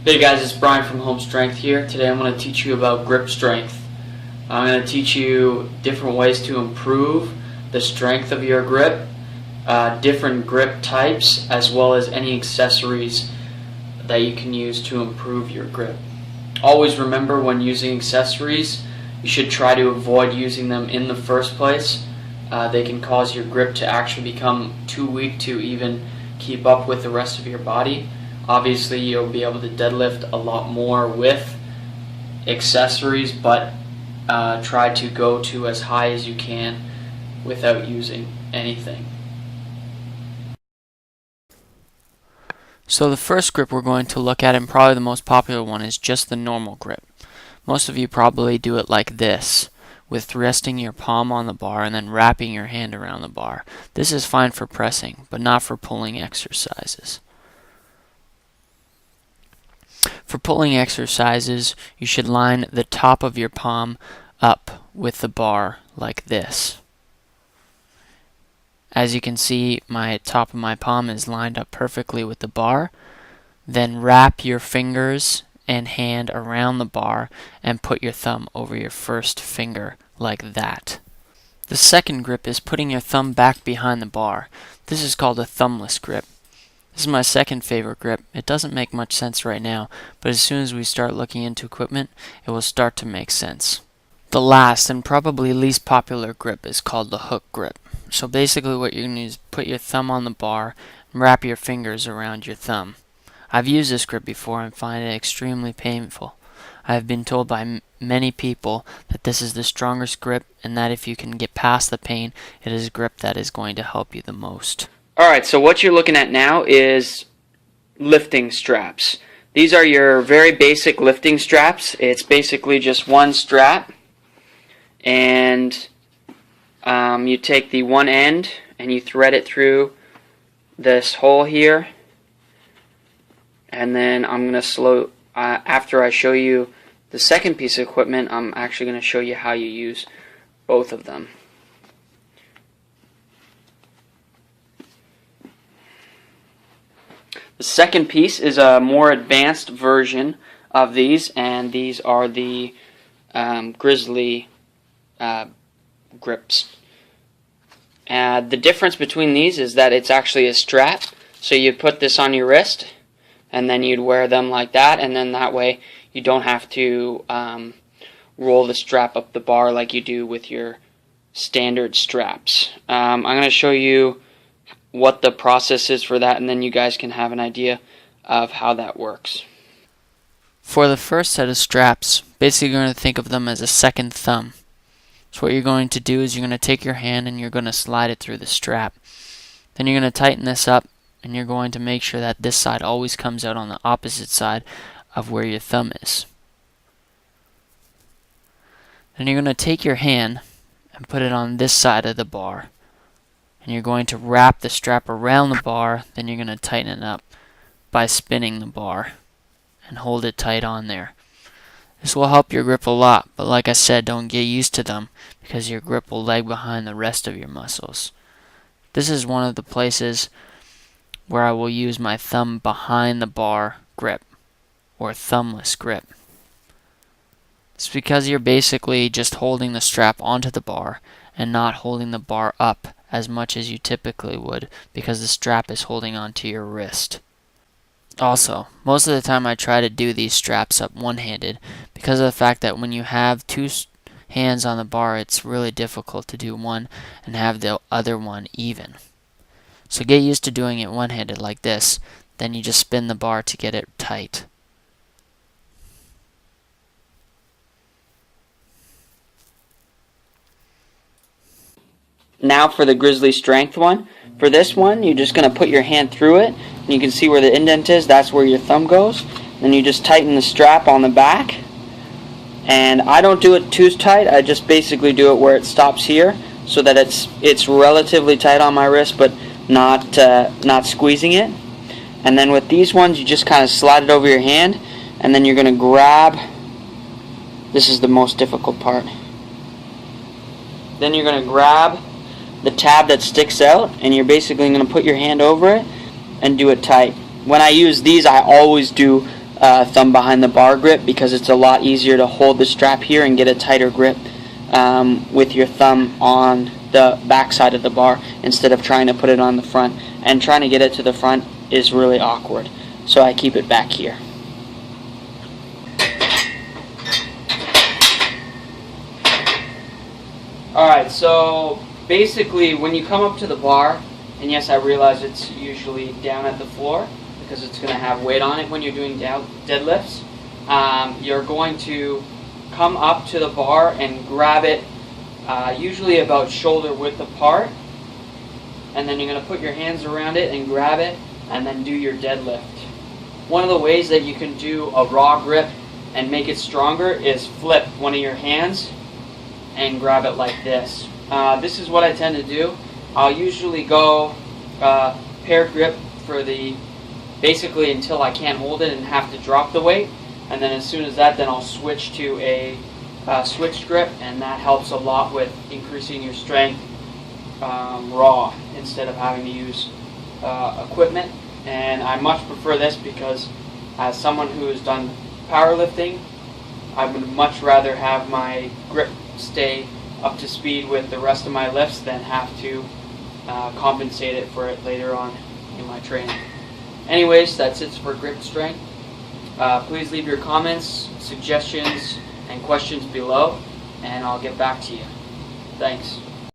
Hey guys, it's Brian from Home Strength here. Today I'm going to teach you about grip strength. I'm going to teach you different ways to improve the strength of your grip, different grip types, as well as any accessories that you can use to improve your grip. Always remember, when using accessories, you should try to avoid using them in the first place. They can cause your grip to actually become too weak to even keep up with the rest of your body. Obviously, you'll be able to deadlift a lot more with accessories, but try to go to as high as you can without using anything. So the first grip we're going to look at, and probably the most popular one, is just the normal grip. Most of you probably do it like this, with resting your palm on the bar and then wrapping your hand around the bar. This is fine for pressing, but not for pulling exercises. For pulling exercises, you should line the top of your palm up with the bar like this. As you can see, my top of my palm is lined up perfectly with the bar. Then wrap your fingers and hand around the bar and put your thumb over your first finger like that. The second grip is putting your thumb back behind the bar. This is called a thumbless grip. This is my second favorite grip. It doesn't make much sense right now, but as soon as we start looking into equipment, it will start to make sense. The last and probably least popular grip is called the hook grip. So basically what you're going to do is put your thumb on the bar and wrap your fingers around your thumb. I've used this grip before and find it extremely painful. I have been told by many people that this is the strongest grip, and that if you can get past the pain, it is a grip that is going to help you the most. Alright, so what you're looking at now is lifting straps. These are your very basic lifting straps. It's basically just one strap, and you take the one end and you thread it through this hole here, and then I'm going to after I show you the second piece of equipment, I'm actually going to show you how you use both of them. The second piece is a more advanced version of these, and these are the Grizzly grips. The difference between these is that it's actually a strap, so you put this on your wrist and then you'd wear them like that, and then that way you don't have to roll the strap up the bar like you do with your standard straps. I'm going to show you what the process is for that, and then you guys can have an idea of how that works. For the first set of straps, basically you're going to think of them as a second thumb. So what you're going to do is you're going to take your hand and you're going to slide it through the strap. Then you're going to tighten this up, and you're going to make sure that this side always comes out on the opposite side of where your thumb is. Then you're going to take your hand and put it on this side of the bar. And you're going to wrap the strap around the bar, then you're going to tighten it up by spinning the bar and hold it tight on there. This will help your grip a lot, but like I said, don't get used to them because your grip will lag behind the rest of your muscles. This is one of the places where I will use my thumb behind the bar grip, or thumbless grip. It's because you're basically just holding the strap onto the bar and not holding the bar up as much as you typically would, because the strap is holding onto your wrist. Also, most of the time I try to do these straps up one-handed because of the fact that when you have two hands on the bar, it's really difficult to do one and have the other one even. So get used to doing it one-handed like this, then you just spin the bar to get it tight. Now for the Grizzly Strength one. For this one, you're just going to put your hand through it, and you can see where the indent is. That's where your thumb goes. Then you just tighten the strap on the back. And I don't do it too tight. I just basically do it where it stops here, so that it's relatively tight on my wrist, but not squeezing it. And then with these ones, you just kind of slide it over your hand, and then you're going to grab. This is the most difficult part. Then you're going to grab the tab that sticks out, and you're basically going to put your hand over it and do it tight. When I use these, I always do thumb behind the bar grip, because it's a lot easier to hold the strap here and get a tighter grip with your thumb on the back side of the bar instead of trying to put it on the front. And trying to get it to the front is really awkward, so I keep it back here. Alright, so basically when you come up to the bar, and yes, I realize it's usually down at the floor because it's going to have weight on it when you're doing deadlifts, you're going to come up to the bar and grab it usually about shoulder width apart, and then you're going to put your hands around it and grab it and then do your deadlift. One of the ways that you can do a raw grip and make it stronger is flip one of your hands and grab it like this. This is what I tend to do. I'll usually go paired grip for basically until I can't hold it and have to drop the weight, and then as soon as that, then I'll switch to a switched grip, and that helps a lot with increasing your strength raw instead of having to use equipment. And I much prefer this because as someone who has done powerlifting, I would much rather have my grip stay up to speed with the rest of my lifts than have to compensate it for it later on in my training. Anyways, that's it for grip strength. Please leave your comments, suggestions, and questions below, and I'll get back to you. Thanks.